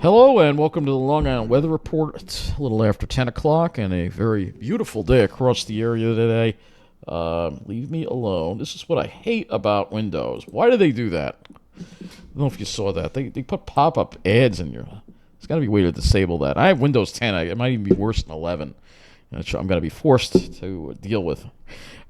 Hello and welcome to the Long Island Weather Report. It's a little after 10 o'clock and a very beautiful day across the area today. Leave me alone. This is what I hate about Windows. Why do they do that? I don't know if you saw that. They put pop-up ads in your... There's got to be a way to disable that. I have Windows 10. It might even be worse than 11. Which I'm going to be forced to deal with.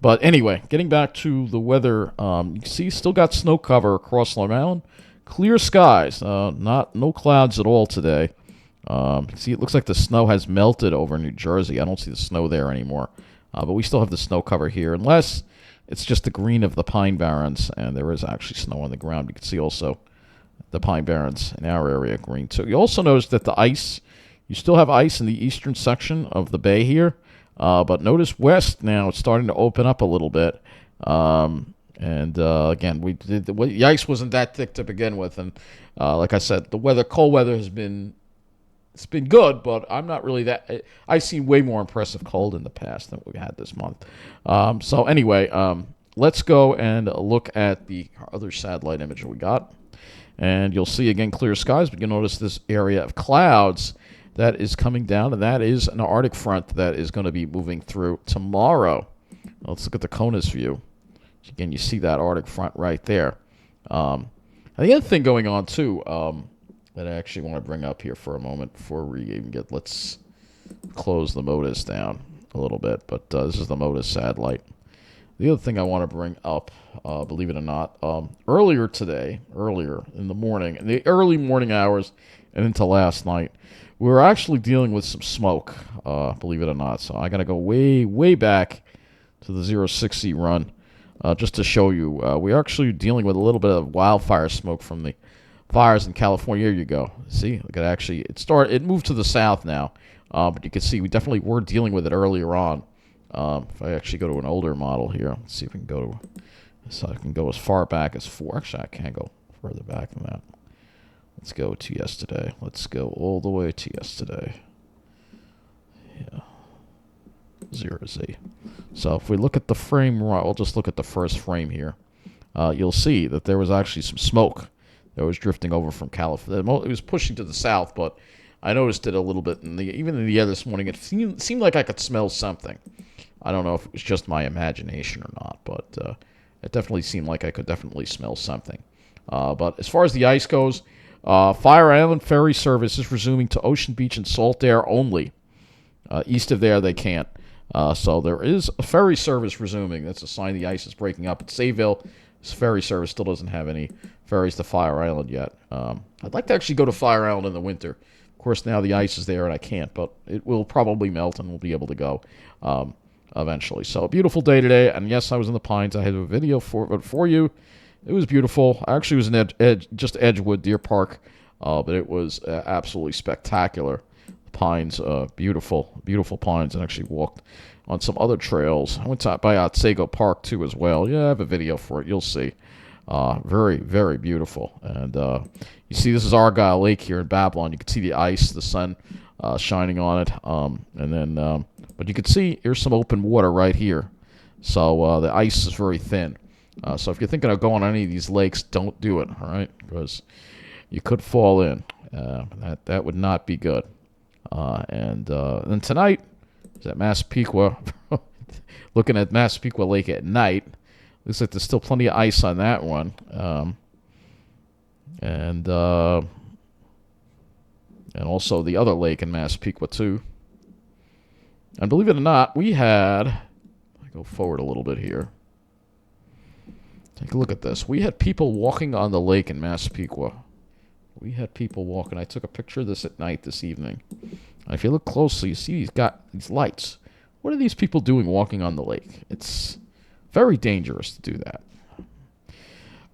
But anyway, getting back to the weather, you can see still got snow cover across Long Island. Clear skies, no clouds at all today. See, it looks like the snow has melted over New Jersey. I don't see the snow there anymore, but we still have the snow cover here, unless it's just the green of the pine barrens, and there is actually snow on the ground. You can see also the pine barrens in our area green too. You also notice that the ice, you still have ice in the eastern section of the bay here, but notice west now it's starting to open up a little bit. Again, the ice wasn't that thick to begin with, and like I said, cold weather it's been good, but I'm not really that. I've seen way more impressive cold in the past than we had this month. So anyway, let's go and look at the other satellite image we got, and you'll see again clear skies, but you'll notice this area of clouds that is coming down, and that is an Arctic front that is going to be moving through tomorrow. Let's look at the CONUS view. Again, you see that Arctic front right there. And the other thing going on, too, that I actually want to bring up here for a moment before we even let's close the MODIS down a little bit. But this is the MODIS satellite. The other thing I want to bring up, believe it or not, earlier in the morning, in the early morning hours and into last night, we were actually dealing with some smoke, believe it or not. So I got to go way, way back to the 060 run. Just to show you, we're actually dealing with a little bit of wildfire smoke from the fires in California. Here you go. See, look at actually, it moved to the south now, but you can see we definitely were dealing with it earlier on. If I actually go to an older model here, let's see if we can I can go as far back as actually I can't go further back than that. Let's go to yesterday. Let's go all the way to yesterday. Yeah. 0Z. So if we look at the frame, we'll just look at the first frame here. You'll see that there was actually some smoke that was drifting over from California. It was pushing to the south, but I noticed it a little bit. Even in the air this morning, it seemed like I could smell something. I don't know if it was just my imagination or not, but it definitely seemed like I could definitely smell something. But as far as the ice goes, Fire Island ferry service is resuming to Ocean Beach and Salt Air only. East of there, they can't. So there is a ferry service resuming. That's a sign the ice is breaking up. At Sayville, this ferry service still doesn't have any ferries to Fire Island yet. I'd like to actually go to Fire Island in the winter. Of course, now the ice is there and I can't, but it will probably melt and we'll be able to go eventually. So a beautiful day today, and yes, I was in the Pines. I had a video for you. It was beautiful. I actually was in just Edgewood Deer Park, but it was absolutely spectacular. Pines, beautiful pines, and actually walked on some other trails. I went by Otsego Park too as well. Yeah, I have a video for it. You'll see. Very, very beautiful. And you see, this is Argyle Lake here in Babylon. You can see the ice, the sun shining on it. But you can see here's some open water right here. So the ice is very thin. So if you're thinking of going on any of these lakes, don't do it. All right, because you could fall in. That would not be good. And then tonight is at Massapequa. Looking at Massapequa Lake at night, looks like there's still plenty of ice on that one. And also the other lake in Massapequa too. And believe it or not, we had. I go forward a little bit here. Take a look at this. We had people walking on the lake in Massapequa. We had people walking. I took a picture of this at night this evening. And if you look closely, you see he's got these lights. What are these people doing walking on the lake? It's very dangerous to do that.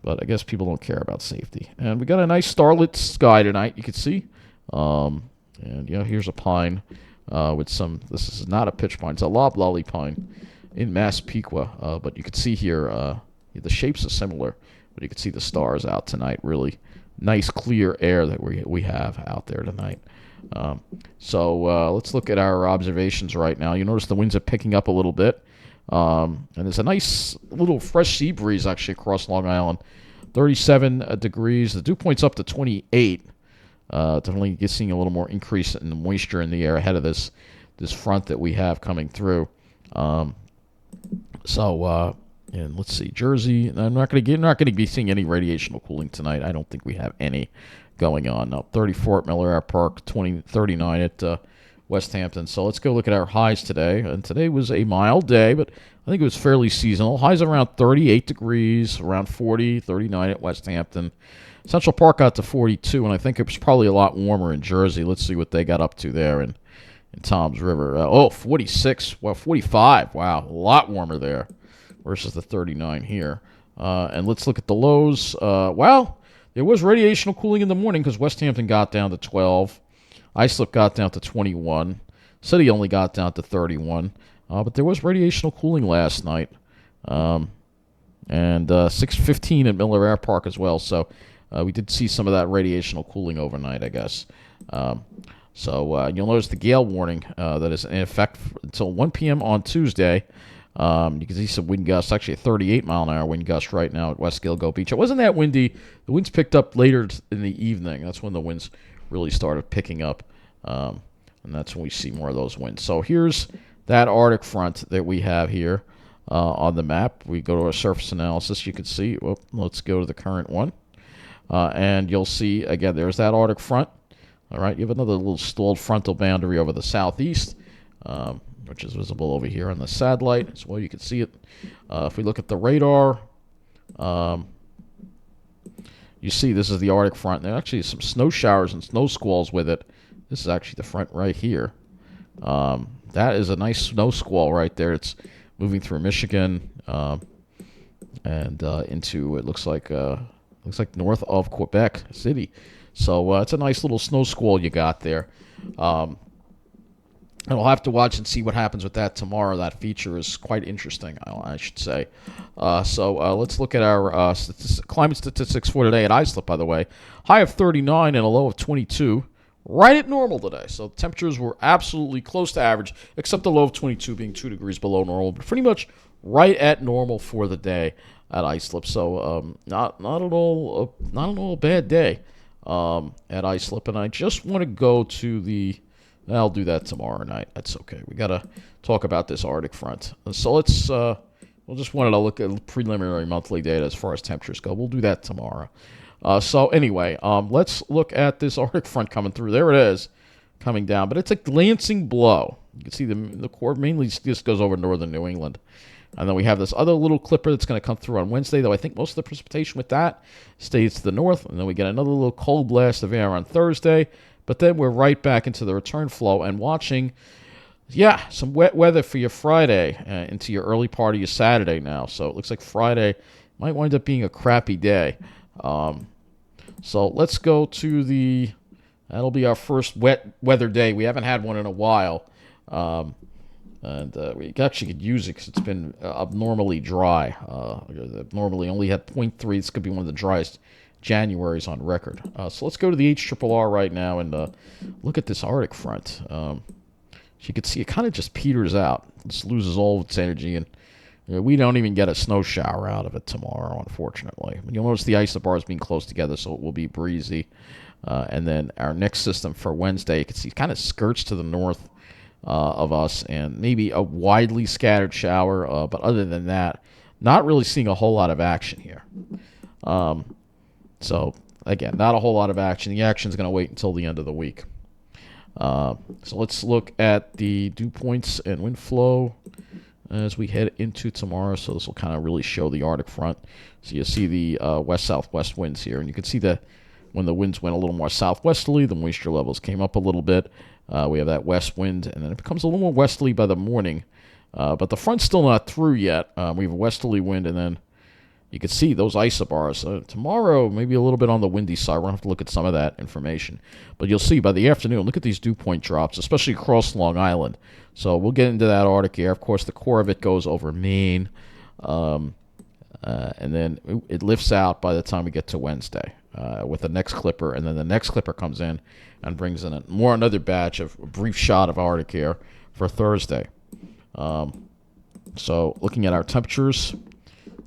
But I guess people don't care about safety. And we got a nice starlit sky tonight, you can see. Here's a pine with some, this is not a pitch pine, it's a loblolly pine in Massapequa. But you can see here, the shapes are similar. But you can see the stars out tonight, really nice clear air that we have out there tonight. So let's look at our observations right now. You notice the winds are picking up a little bit. And there's a nice little fresh sea breeze actually across Long Island. 37 degrees. The dew point's up to 28. Definitely seeing a little more increase in the moisture in the air ahead of this front that we have coming through. Um, and let's see, Jersey. I'm not going to be seeing any radiational cooling tonight. I don't think we have any going on. Now, 34 at Miller Air Park, 39 at West Hampton. So let's go look at our highs today. And today was a mild day, but I think it was fairly seasonal. Highs around 38 degrees, around 40, 39 at West Hampton. Central Park got to 42, and I think it was probably a lot warmer in Jersey. Let's see what they got up to there in Toms River. 46, well, 45. Wow, a lot warmer there versus the 39 here. And let's look at the lows. Well, there was radiational cooling in the morning because West Hampton got down to 12. Islip got down to 21. City only got down to 31. But there was radiational cooling last night. And 6:15 at Miller Air Park as well. So we did see some of that radiational cooling overnight, I guess. So you'll notice the gale warning that is in effect until 1 p.m. on Tuesday. You can see some wind gusts, actually a 38-mile-an-hour wind gust right now at West Gilgo Beach. It wasn't that windy. The winds picked up later in the evening. That's when the winds really started picking up, and that's when we see more of those winds. So here's that Arctic front that we have here on the map. We go to our surface analysis. You can see, let's go to the current one, and you'll see, again, there's that Arctic front. All right, you have another little stalled frontal boundary over the southeast, which is visible over here on the satellite as well. You can see it. If we look at the radar, you see this is the Arctic front. There are actually some snow showers and snow squalls with it. This is actually the front right here. That is a nice snow squall right there. It's moving through Michigan and into, it looks like north of Quebec City. So it's a nice little snow squall you got there. And we'll have to watch and see what happens with that tomorrow. That feature is quite interesting, I should say. So let's look at our climate statistics for today at Islip, by the way. High of 39 and a low of 22. Right at normal today. So temperatures were absolutely close to average, except the low of 22 being 2 degrees below normal. But pretty much right at normal for the day at Islip. So not at all a bad day at Islip. And I just want to go to the... I'll do that tomorrow night. That's okay. We got to talk about this Arctic front. So let's, we'll just wanted to look at preliminary monthly data as far as temperatures go. We'll do that tomorrow. So anyway, let's look at this Arctic front coming through. There it is, coming down. But it's a glancing blow. You can see the core mainly just goes over northern New England. And then we have this other little clipper that's going to come through on Wednesday, though I think most of the precipitation with that stays to the north. And then we get another little cold blast of air on Thursday. But then we're right back into the return flow and watching, some wet weather for your Friday into your early part of your Saturday now. So it looks like Friday might wind up being a crappy day. So let's go to that'll be our first wet weather day. We haven't had one in a while. And we actually could use it because it's been abnormally dry. Normally only had 0.3. This could be one of the driest January's on record. So let's go to the HRRR right now and look at this Arctic front. As you can see, it kind of just peters out. It just loses all of its energy, and we don't even get a snow shower out of it tomorrow, unfortunately. You'll notice the isobars being close together, so it will be breezy. And then our next system for Wednesday, you can see, kind of skirts to the north of us, and maybe a widely scattered shower. But other than that, not really seeing a whole lot of action here. So, again, not a whole lot of action. The action's going to wait until the end of the week. So let's look at the dew points and wind flow as we head into tomorrow. So this will kind of really show the Arctic front. So you see the west-southwest winds here. And you can see that when the winds went a little more southwesterly, the moisture levels came up a little bit. We have that west wind, and then it becomes a little more westerly by the morning. But the front's still not through yet. We have a westerly wind, and then you can see those isobars. Tomorrow, maybe a little bit on the windy side. We're going to have to look at some of that information. But you'll see by the afternoon, look at these dew point drops, especially across Long Island. So we'll get into that Arctic air. Of course, the core of it goes over Maine. And then it lifts out by the time we get to Wednesday with the next clipper. And then the next clipper comes in and brings in another batch of a brief shot of Arctic air for Thursday. So looking at our temperatures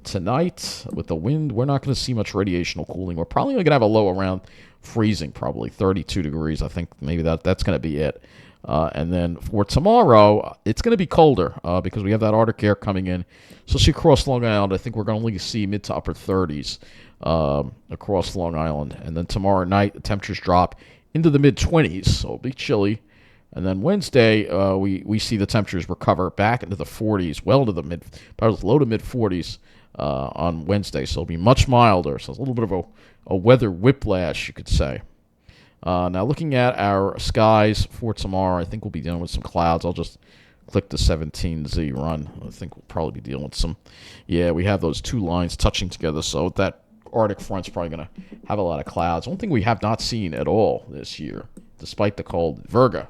tonight with the wind, we're not going to see much radiational cooling. We're probably going to have a low around freezing, probably 32 degrees. I think maybe that's going to be it. And then for tomorrow, it's going to be colder because we have that Arctic air coming in. Especially across Long Island, I think we're going to only see mid to upper 30s across Long Island. And then tomorrow night, the temperatures drop into the mid 20s, so it'll be chilly. And then Wednesday, we see the temperatures recover back into the 40s, well into the probably low to mid 40s on Wednesday. So it'll be much milder. So it's a little bit of a weather whiplash, you could say. Now, looking at our skies for tomorrow, I think we'll be dealing with some clouds. I'll just click the 17Z run. I think we'll probably be dealing with some. Yeah, we have those two lines touching together, so that Arctic front's probably going to have a lot of clouds. One thing we have not seen at all this year, despite the cold, Virga.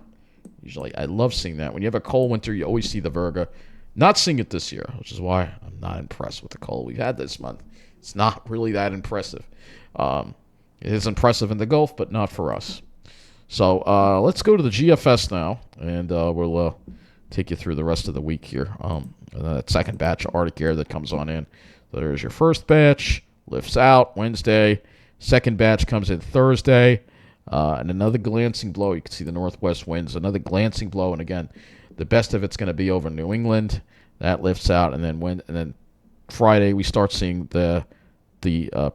Usually, I love seeing that. When you have a cold winter, you always see the Virga. Not seeing it this year, which is why I'm not impressed with the cold we've had this month. It's not really that impressive. It is impressive in the Gulf, but not for us. So let's go to the GFS now, and we'll take you through the rest of the week here. That second batch of Arctic air that comes on in. So there's your first batch, lifts out Wednesday. Second batch comes in Thursday. And another glancing blow. You can see the northwest winds. Another glancing blow, and again, the best of it's going to be over New England. That lifts out, and then Friday we start seeing the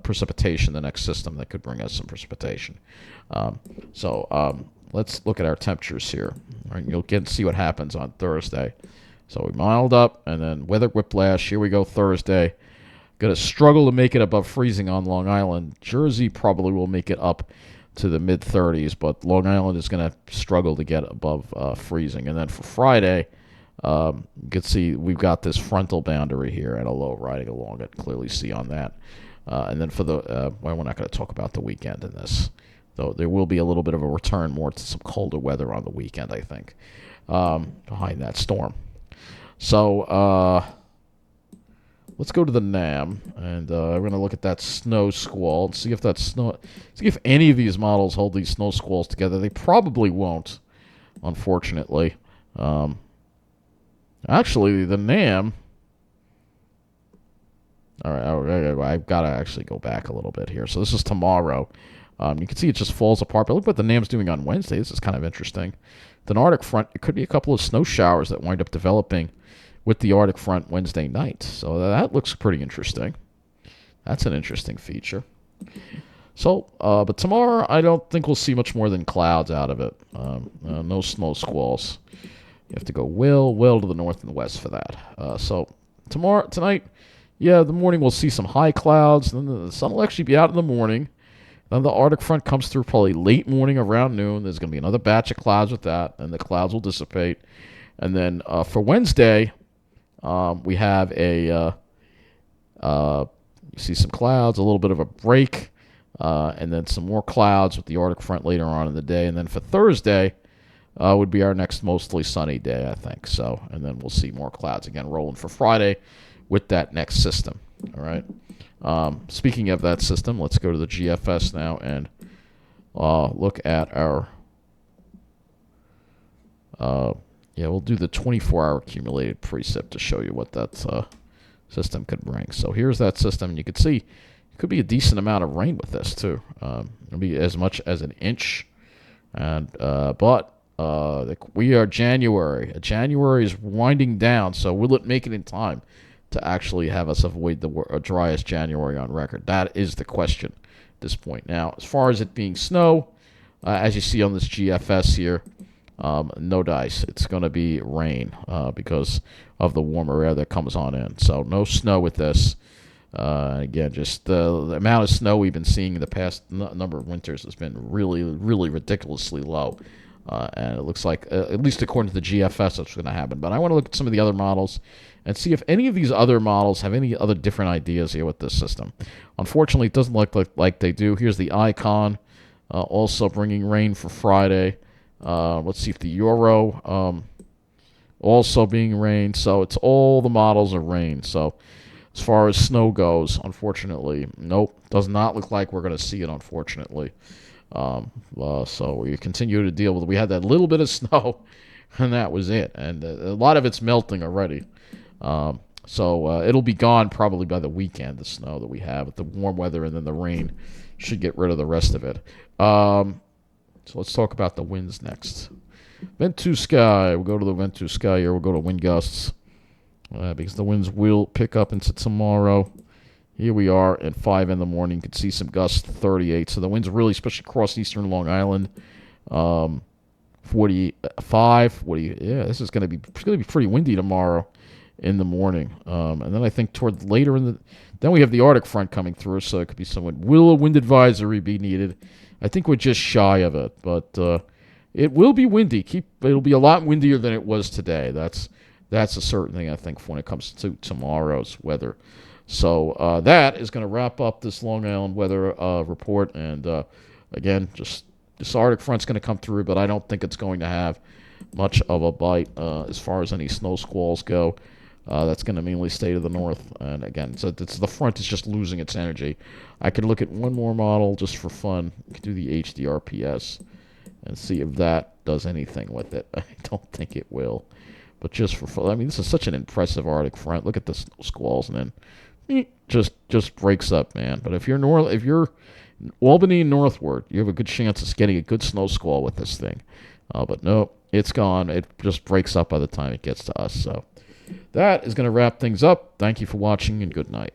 precipitation, the next system that could bring us some precipitation. Let's look at our temperatures here. All right, you'll get to see what happens on Thursday. So we mild up, and then weather whiplash. Here we go Thursday. Going to struggle to make it above freezing on Long Island. Jersey probably will make it up to the mid-30s, but Long Island is going to struggle to get above freezing. And then for Friday, you can see we've got this frontal boundary here and a low riding along it. Clearly see on that. And then for the we're not going to talk about the weekend in this, though there will be a little bit of a return more to some colder weather on the weekend, I think, behind that storm. So let's go to the NAM, and we're going to look at that snow squall and see if any of these models hold these snow squalls together. They probably won't, unfortunately. Actually, the NAM. All right, I've got to actually go back a little bit here. So this is tomorrow. You can see it just falls apart. But look what the NAM's doing on Wednesday. This is kind of interesting. The Arctic front, it could be a couple of snow showers that wind up developing with the Arctic front Wednesday night. So that looks pretty interesting. That's an interesting feature. So, but tomorrow, I don't think we'll see much more than clouds out of it. No snow squalls. You have to go well to the north and west for that. So tonight, yeah, the morning we'll see some high clouds. Then the sun will actually be out in the morning. Then the Arctic front comes through probably late morning around noon. There's going to be another batch of clouds with that, and the clouds will dissipate. And then for Wednesday, we have you see some clouds, a little bit of a break, and then some more clouds with the Arctic front later on in the day. And then for Thursday would be our next mostly sunny day, I think. So, and then we'll see more clouds again rolling for Friday with that next system. All right. Speaking of that system, let's go to the GFS now and look at our. We'll do the 24-hour accumulated precip to show you what that system could bring. So here's that system, and you can see it could be a decent amount of rain with this too. It'll be as much as an inch, and we are January. January is winding down, so will it make it in time to actually have us avoid the driest January on record? That is the question at this point. Now, as far as it being snow, as you see on this GFS here, no dice. It's going to be rain because of the warmer air that comes on in. So no snow with this. Again, just the amount of snow we've been seeing in the past number of winters has been really, really ridiculously low. And it looks like, at least according to the GFS, that's what's going to happen. But I want to look at some of the other models and see if any of these other models have any other different ideas here with this system. Unfortunately, it doesn't look like they do. Here's the Icon, also bringing rain for Friday. Let's see if the Euro also being rain. So it's all the models are rain. So as far as snow goes, unfortunately, nope, does not look like we're going to see it, unfortunately. So we continue to deal with it. We had that little bit of snow, and that was it. And a lot of it's melting already. So it'll be gone probably by the weekend, the snow that we have with the warm weather, and then the rain should get rid of the rest of it. So let's talk about the winds next. Ventus sky. We'll go to the Ventus sky here. We'll go to wind gusts because the winds will pick up into tomorrow. Here we are at 5 in the morning. You can see some gusts 38. So the winds really, especially across eastern Long Island, 45. Yeah, this is going to be pretty windy tomorrow in the morning. And then I think toward later then we have the Arctic front coming through, so it could be somewhat. Will a wind advisory be needed? I think we're just shy of it, but it will be windy. It'll be a lot windier than it was today. That's a certain thing, I think, when it comes to tomorrow's weather. So that is going to wrap up this Long Island weather report. And again, just this Arctic front's going to come through, but I don't think it's going to have much of a bite as far as any snow squalls go. That's going to mainly stay to the north. And again, so the front is just losing its energy. I could look at one more model just for fun. I could do the HDRPS and see if that does anything with it. I don't think it will. But just for fun, I mean, this is such an impressive Arctic front. Look at the snow squalls, and then just breaks up, man. But if you're Albany and northward, you have a good chance of getting a good snow squall with this thing. But no, it's gone. It just breaks up by the time it gets to us. So that is going to wrap things up. Thank you for watching, and good night.